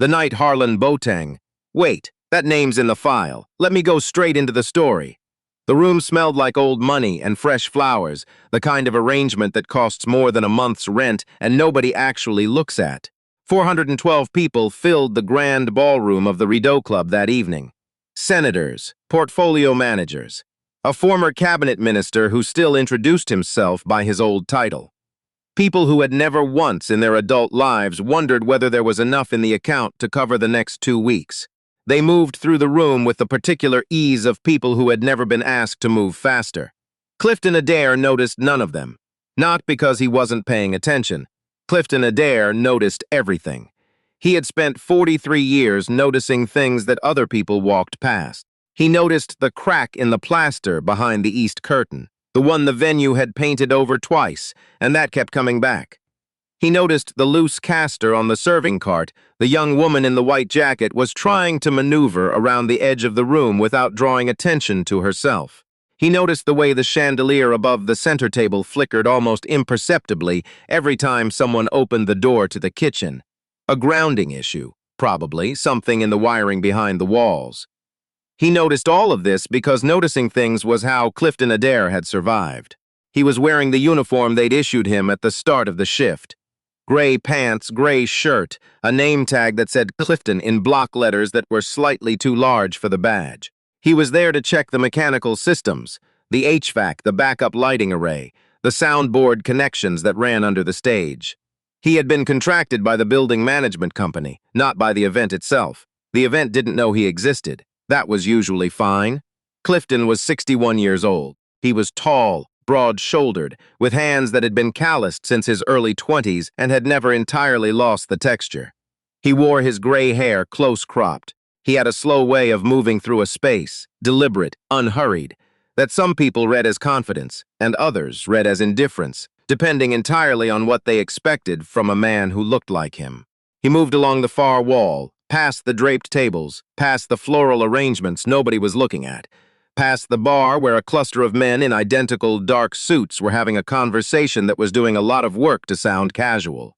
The night Harlan Boateng. Wait, that name's in the file. Let me go straight into the story. The room smelled like old money and fresh flowers, the kind of arrangement that costs more than a month's rent and nobody actually looks at. 412 people filled the grand ballroom of the Rideau Club that evening. Senators, portfolio managers, a former cabinet minister who still introduced himself by his old title. People who had never once in their adult lives wondered whether there was enough in the account to cover the next 2 weeks. They moved through the room with the particular ease of people who had never been asked to move faster. Clifton Adare noticed none of them. Not because he wasn't paying attention. Clifton Adare noticed everything. He had spent 43 years noticing things that other people walked past. He noticed the crack in the plaster behind the east curtain, the one the venue had painted over twice, and that kept coming back. He noticed the loose caster on the serving cart. The young woman in the white jacket was trying to maneuver around the edge of the room without drawing attention to herself. He noticed the way the chandelier above the center table flickered almost imperceptibly every time someone opened the door to the kitchen. A grounding issue, probably, something in the wiring behind the walls. He noticed all of this because noticing things was how Clifton Adare had survived. He was wearing the uniform they'd issued him at the start of the shift. Gray pants, gray shirt, a name tag that said Clifton in block letters that were slightly too large for the badge. He was there to check the mechanical systems, the HVAC, the backup lighting array, the soundboard connections that ran under the stage. He had been contracted by the building management company, not by the event itself. The event didn't know he existed. That was usually fine. Clifton was 61 years old. He was tall, broad-shouldered, with hands that had been calloused since his early 20s and had never entirely lost the texture. He wore his gray hair close-cropped. He had a slow way of moving through a space, deliberate, unhurried, that some people read as confidence and others read as indifference, depending entirely on what they expected from a man who looked like him. He moved along the far wall, past the draped tables, past the floral arrangements nobody was looking at, past the bar where a cluster of men in identical dark suits were having a conversation that was doing a lot of work to sound casual.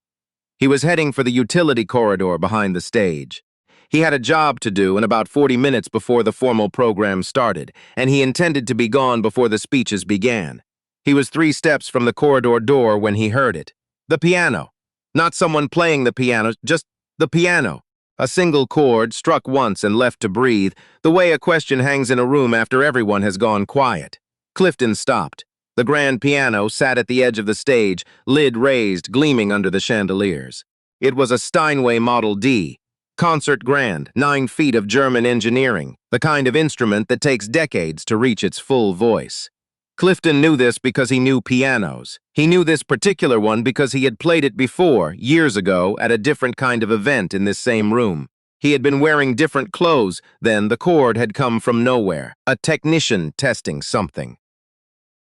He was heading for the utility corridor behind the stage. He had a job to do in about 40 minutes before the formal program started, and he intended to be gone before the speeches began. He was 3 steps from the corridor door when he heard it. The piano. Not someone playing the piano, just the piano. A single chord, struck once and left to breathe, the way a question hangs in a room after everyone has gone quiet. Clifton stopped. The grand piano sat at the edge of the stage, lid raised, gleaming under the chandeliers. It was a Steinway Model D. Concert grand, 9 feet of German engineering, the kind of instrument that takes decades to reach its full voice. Clifton knew this because he knew pianos. He knew this particular one because he had played it before, years ago, at a different kind of event in this same room. He had been wearing different clothes, then the chord had come from nowhere, a technician testing something.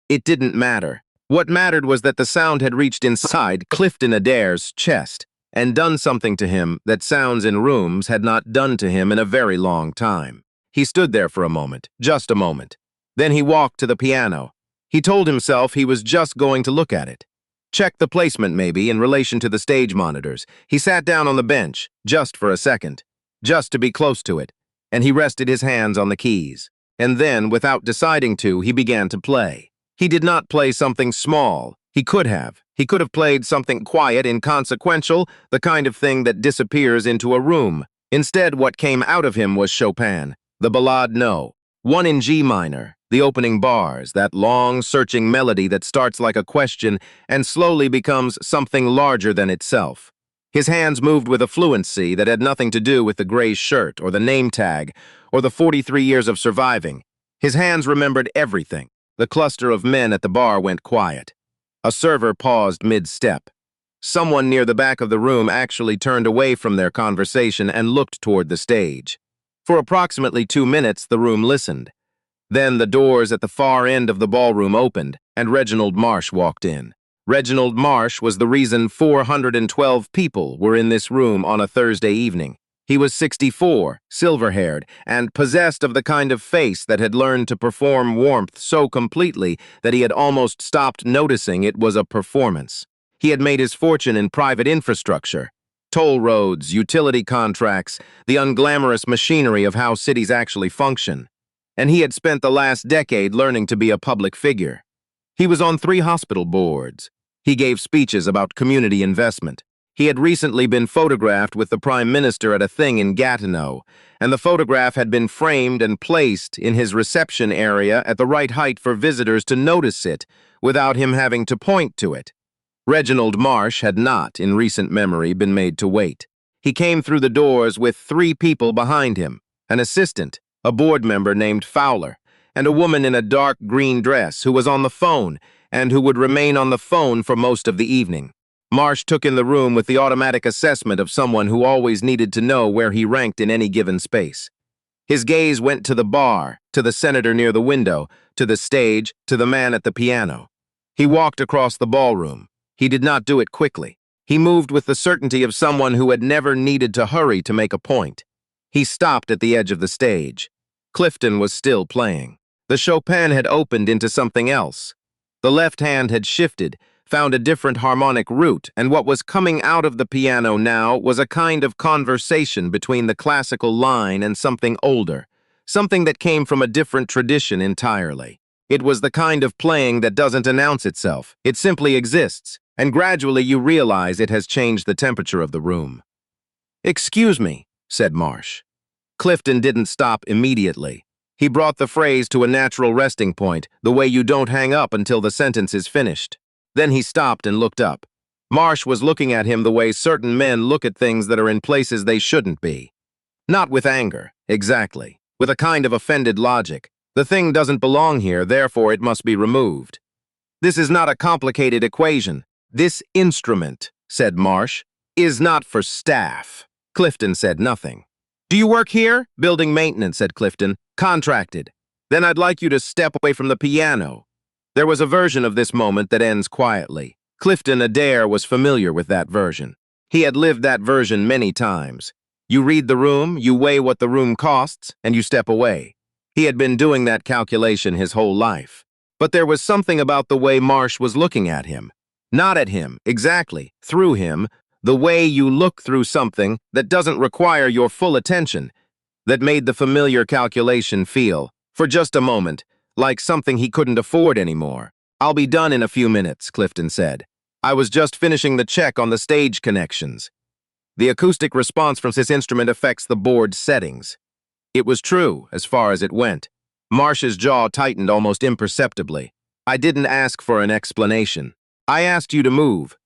It didn't matter. What mattered was that the sound had reached inside Clifton Adare's chest and done something to him that sounds in rooms had not done to him in a very long time. He stood there for a moment, just a moment. Then he walked to the piano. He told himself he was just going to look at it. Check the placement, maybe, in relation to the stage monitors. He sat down on the bench, just for a second, just to be close to it, and he rested his hands on the keys. And then, without deciding to, he began to play. He did not play something small. He could have. He could have played something quiet, inconsequential, the kind of thing that disappears into a room. Instead, what came out of him was Chopin, the Ballade No. 1 in G minor, the opening bars, that long, searching melody that starts like a question and slowly becomes something larger than itself. His hands moved with a fluency that had nothing to do with the gray shirt or the name tag or the 43 years of surviving. His hands remembered everything. The cluster of men at the bar went quiet. A server paused mid-step. Someone near the back of the room actually turned away from their conversation and looked toward the stage. For approximately 2 minutes, the room listened. Then the doors at the far end of the ballroom opened, and Reginald Marsh walked in. Reginald Marsh was the reason 412 people were in this room on a Thursday evening. He was 64, silver-haired, and possessed of the kind of face that had learned to perform warmth so completely that he had almost stopped noticing it was a performance. He had made his fortune in private infrastructure. Toll roads, utility contracts, the unglamorous machinery of how cities actually function. And he had spent the last decade learning to be a public figure. He was on 3 hospital boards. He gave speeches about community investment. He had recently been photographed with the Prime Minister at a thing in Gatineau, and the photograph had been framed and placed in his reception area at the right height for visitors to notice it without him having to point to it. Reginald Marsh had not, in recent memory, been made to wait. He came through the doors with 3 people behind him, an assistant, a board member named Fowler, and a woman in a dark green dress who was on the phone and who would remain on the phone for most of the evening. Marsh took in the room with the automatic assessment of someone who always needed to know where he ranked in any given space. His gaze went to the bar, to the senator near the window, to the stage, to the man at the piano. He walked across the ballroom. He did not do it quickly. He moved with the certainty of someone who had never needed to hurry to make a point. He stopped at the edge of the stage. Clifton was still playing. The Chopin had opened into something else. The left hand had shifted, found a different harmonic root, and what was coming out of the piano now was a kind of conversation between the classical line and something older, something that came from a different tradition entirely. It was the kind of playing that doesn't announce itself. It simply exists, and gradually you realize it has changed the temperature of the room. "Excuse me," said Marsh. Clifton didn't stop immediately. He brought the phrase to a natural resting point, the way you don't hang up until the sentence is finished. Then he stopped and looked up. Marsh was looking at him the way certain men look at things that are in places they shouldn't be. Not with anger, exactly. With a kind of offended logic. The thing doesn't belong here, therefore it must be removed. "This is not a complicated equation. This instrument," said Marsh, "is not for staff." Clifton said nothing. "Do you work here?" "Building maintenance," said Clifton. "Contracted. Then I'd like you to step away from the piano." There was a version of this moment that ends quietly. Clifton Adare was familiar with that version. He had lived that version many times. You read the room, you weigh what the room costs, and you step away. He had been doing that calculation his whole life. But there was something about the way Marsh was looking at him. Not at him, exactly, through him, the way you look through something that doesn't require your full attention, that made the familiar calculation feel, for just a moment, like something he couldn't afford anymore. "I'll be done in a few minutes," Clifton said. "I was just finishing the check on the stage connections." The acoustic response from this instrument affects the board's settings. It was true, as far as it went. Marsh's jaw tightened almost imperceptibly. "I didn't ask for an explanation. I asked you to move."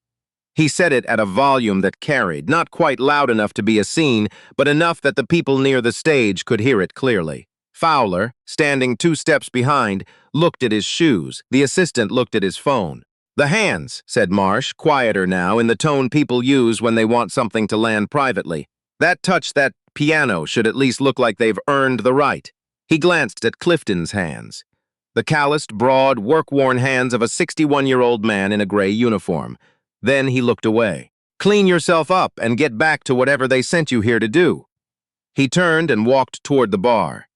He said it at a volume that carried, not quite loud enough to be a scene, but enough that the people near the stage could hear it clearly. Fowler, standing 2 steps behind, looked at his shoes. The assistant looked at his phone. "The hands," said Marsh, quieter now, in the tone people use when they want something to land privately. "That touch, that piano, should at least look like they've earned the right." He glanced at Clifton's hands. The calloused, broad, work-worn hands of a 61-year-old man in a gray uniform. Then he looked away. "Clean yourself up and get back to whatever they sent you here to do." He turned and walked toward the bar.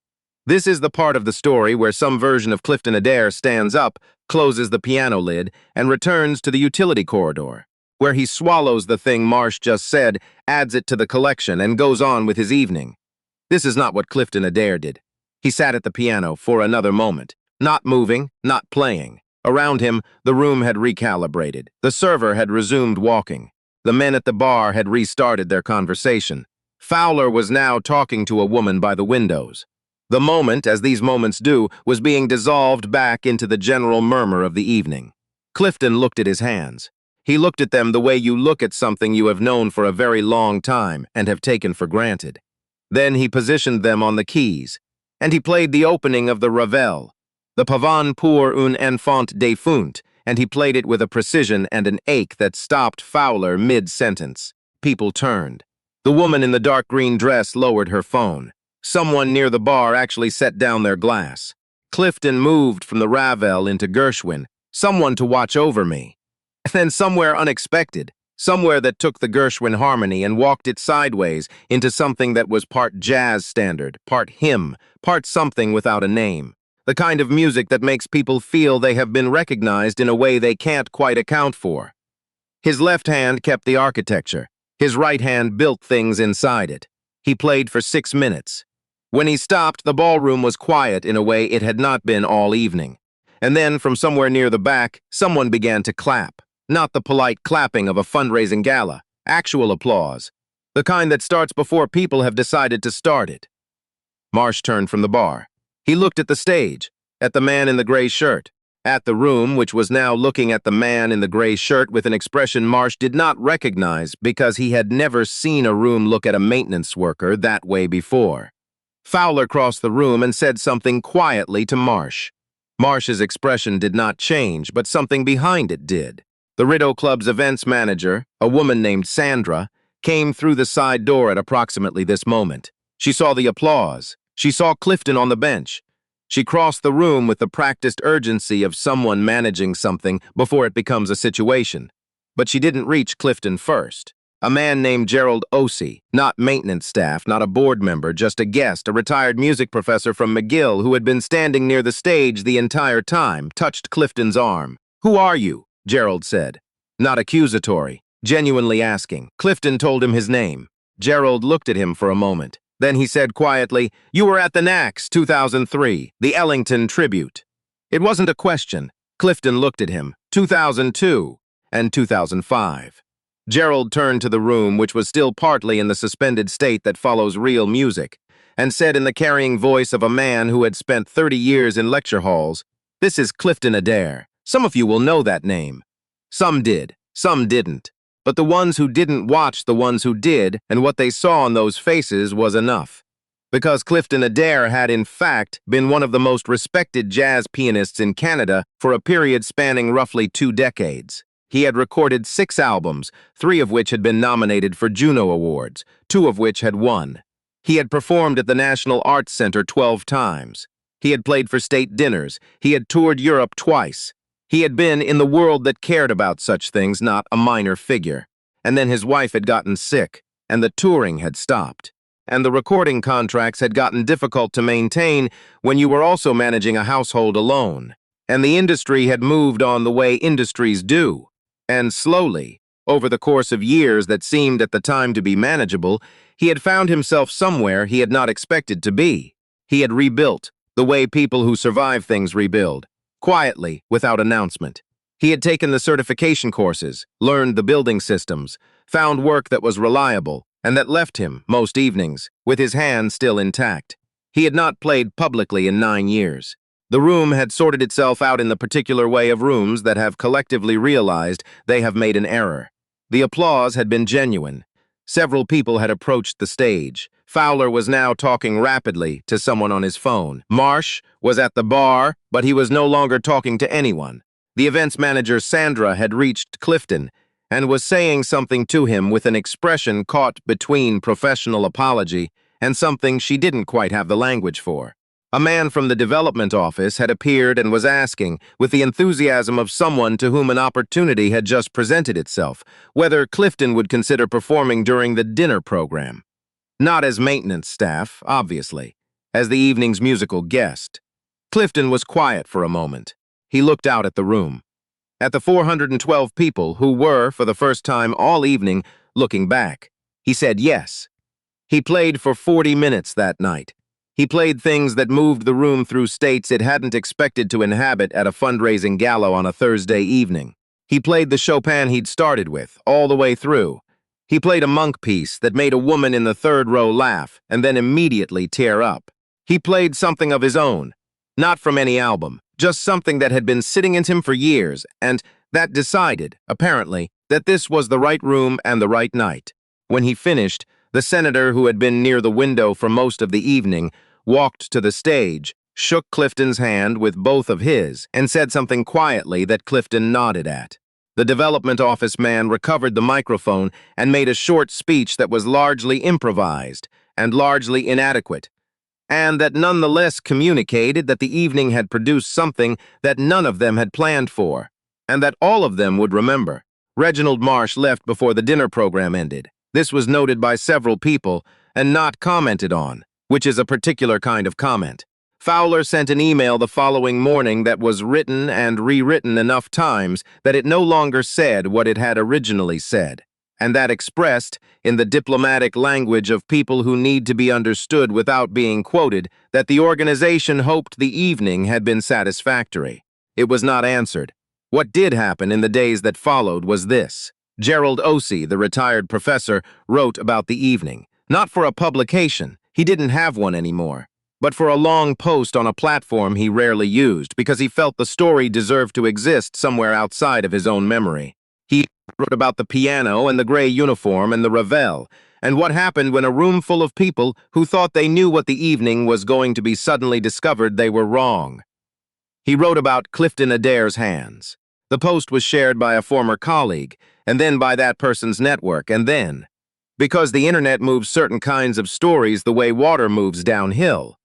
This is the part of the story where some version of Clifton Adare stands up, closes the piano lid, and returns to the utility corridor, where he swallows the thing Marsh just said, adds it to the collection, and goes on with his evening. This is not what Clifton Adare did. He sat at the piano for another moment, not moving, not playing. Around him, the room had recalibrated. The server had resumed walking. The men at the bar had restarted their conversation. Fowler was now talking to a woman by the windows. The moment, as these moments do, was being dissolved back into the general murmur of the evening. Clifton looked at his hands. He looked at them the way you look at something you have known for a very long time and have taken for granted. Then he positioned them on the keys, and he played the opening of the Ravel, the Pavane pour un enfant défunt, and he played it with a precision and an ache that stopped Fowler mid-sentence. People turned. The woman in the dark green dress lowered her phone. Someone near the bar actually set down their glass. Clifton moved from the Ravel into Gershwin, someone to watch over me. And then somewhere unexpected, somewhere that took the Gershwin harmony and walked it sideways into something that was part jazz standard, part hymn, part something without a name. The kind of music that makes people feel they have been recognized in a way they can't quite account for. His left hand kept the architecture. His right hand built things inside it. He played for 6 minutes. When he stopped, the ballroom was quiet in a way it had not been all evening. And then, from somewhere near the back, someone began to clap. Not the polite clapping of a fundraising gala, actual applause. The kind that starts before people have decided to start it. Marsh turned from the bar. He looked at the stage, at the man in the gray shirt, at the room, which was now looking at the man in the gray shirt with an expression Marsh did not recognize because he had never seen a room look at a maintenance worker that way before. Fowler crossed the room and said something quietly to Marsh. Marsh's expression did not change, but something behind it did. The Rideau Club's events manager, a woman named Sandra, came through the side door at approximately this moment. She saw the applause. She saw Clifton on the bench. She crossed the room with the practiced urgency of someone managing something before it becomes a situation. But she didn't reach Clifton first. A man named Gerald Ossie, not maintenance staff, not a board member, just a guest, a retired music professor from McGill who had been standing near the stage the entire time, touched Clifton's arm. "Who are you?" Gerald said. Not accusatory, genuinely asking. Clifton told him his name. Gerald looked at him for a moment. Then he said quietly, "You were at the NACS 2003, the Ellington tribute." It wasn't a question. Clifton looked at him. 2002 and 2005. Gerald turned to the room, which was still partly in the suspended state that follows real music, and said in the carrying voice of a man who had spent 30 years in lecture halls, "This is Clifton Adare. Some of you will know that name." Some did, some didn't. But the ones who didn't watch the ones who did, and what they saw on those faces was enough. Because Clifton Adare had, in fact, been one of the most respected jazz pianists in Canada for a period spanning roughly 2 decades. He had recorded 6 albums, 3 of which had been nominated for Juno Awards, 2 of which had won. He had performed at the National Arts Center 12 times. He had played for state dinners. He had toured Europe twice. He had been in the world that cared about such things, not a minor figure. And then his wife had gotten sick, and the touring had stopped. And the recording contracts had gotten difficult to maintain when you were also managing a household alone. And the industry had moved on the way industries do. And slowly, over the course of years that seemed at the time to be manageable, he had found himself somewhere he had not expected to be. He had rebuilt, the way people who survive things rebuild, quietly, without announcement. He had taken the certification courses, learned the building systems, found work that was reliable, and that left him, most evenings, with his hand still intact. He had not played publicly in 9 years. The room had sorted itself out in the particular way of rooms that have collectively realized they have made an error. The applause had been genuine. Several people had approached the stage. Fowler was now talking rapidly to someone on his phone. Marsh was at the bar, but he was no longer talking to anyone. The events manager, Sandra, had reached Clifton and was saying something to him with an expression caught between professional apology and something she didn't quite have the language for. A man from the development office had appeared and was asking, with the enthusiasm of someone to whom an opportunity had just presented itself, whether Clifton would consider performing during the dinner program. Not as maintenance staff, obviously, as the evening's musical guest. Clifton was quiet for a moment. He looked out at the room. At the 412 people who were, for the first time all evening, looking back. He said yes. He played for 40 minutes that night. He played things that moved the room through states it hadn't expected to inhabit at a fundraising gala on a Thursday evening. He played the Chopin he'd started with, all the way through. He played a monk piece that made a woman in the 3rd row laugh and then immediately tear up. He played something of his own, not from any album, just something that had been sitting in him for years, and that decided, apparently, that this was the right room and the right night. When he finished, the senator who had been near the window for most of the evening walked to the stage, shook Clifton's hand with both of his, and said something quietly that Clifton nodded at. The development office man recovered the microphone and made a short speech that was largely improvised and largely inadequate, and that nonetheless communicated that the evening had produced something that none of them had planned for, and that all of them would remember. Reginald Marsh left before the dinner program ended. This was noted by several people and not commented on, which is a particular kind of comment. Fowler sent an email the following morning that was written and rewritten enough times that it no longer said what it had originally said. and that expressed, in the diplomatic language of people who need to be understood without being quoted, that the organization hoped the evening had been satisfactory. It was not answered. What did happen in the days that followed was this. Gerald Osey, the retired professor, wrote about the evening. Not for a publication, he didn't have one anymore, but for a long post on a platform he rarely used because he felt the story deserved to exist somewhere outside of his own memory. He wrote about the piano and the gray uniform and the revel, and what happened when a room full of people who thought they knew what the evening was going to be suddenly discovered they were wrong. He wrote about Clifton Adare's hands. The post was shared by a former colleague, and then by that person's network, and then, because the internet moves certain kinds of stories the way water moves downhill,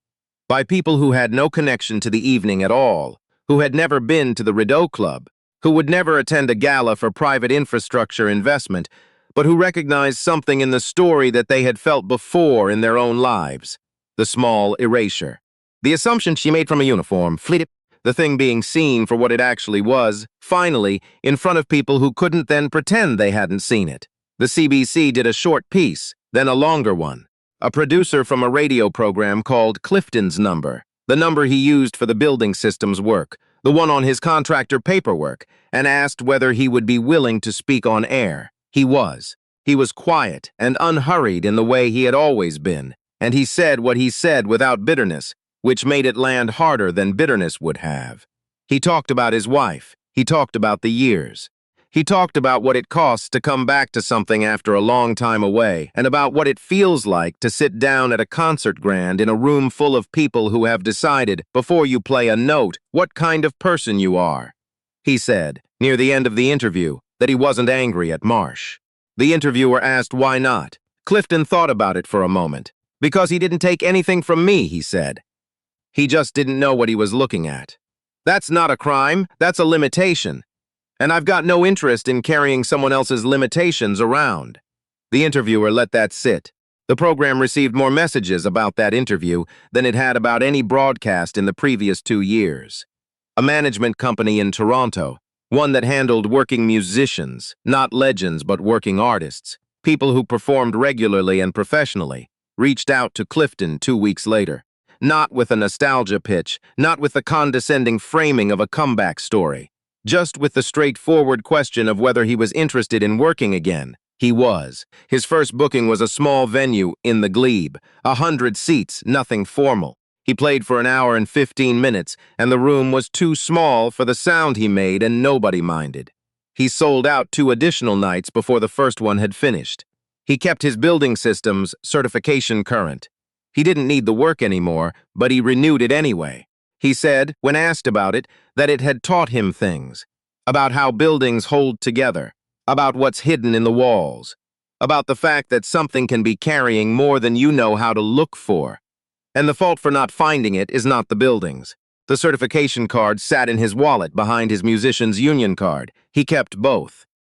by people who had no connection to the evening at all, who had never been to the Rideau Club, who would never attend a gala for private infrastructure investment, but who recognized something in the story that they had felt before in their own lives, the small erasure. The assumption she made from a uniform, fleeted, the thing being seen for what it actually was, finally, in front of people who couldn't then pretend they hadn't seen it. The CBC did a short piece, then a longer one. A producer from a radio program called Clifton's number, the number he used for the building system's work, the one on his contractor paperwork, and asked whether he would be willing to speak on air. He was. He was quiet and unhurried in the way he had always been, and he said what he said without bitterness, which made it land harder than bitterness would have. He talked about his wife. He talked about the years. He talked about what it costs to come back to something after a long time away, and about what it feels like to sit down at a concert grand in a room full of people who have decided, before you play a note, what kind of person you are. He said, near the end of the interview, that he wasn't angry at Marsh. The interviewer asked why not. Clifton thought about it for a moment. Because he didn't take anything from me, he said. He just didn't know what he was looking at. That's not a crime, that's a limitation. And I've got no interest in carrying someone else's limitations around. The interviewer let that sit. The program received more messages about that interview than it had about any broadcast in the previous 2 years. A management company in Toronto, one that handled working musicians, not legends but working artists, people who performed regularly and professionally, reached out to Clifton 2 weeks later. Not with a nostalgia pitch, not with the condescending framing of a comeback story, just with the straightforward question of whether he was interested in working again. He was. His first booking was a small venue in the Glebe, 100 seats, nothing formal. He played for an hour and 15 minutes, and the room was too small for the sound he made, and nobody minded. He sold out 2 additional nights before the first one had finished. He kept his building system's certification current. He didn't need the work anymore, but he renewed it anyway. He said, when asked about it, that it had taught him things. About how buildings hold together. About what's hidden in the walls. About the fact that something can be carrying more than you know how to look for. And the fault for not finding it is not the buildings. The certification card sat in his wallet behind his musician's union card. He kept both.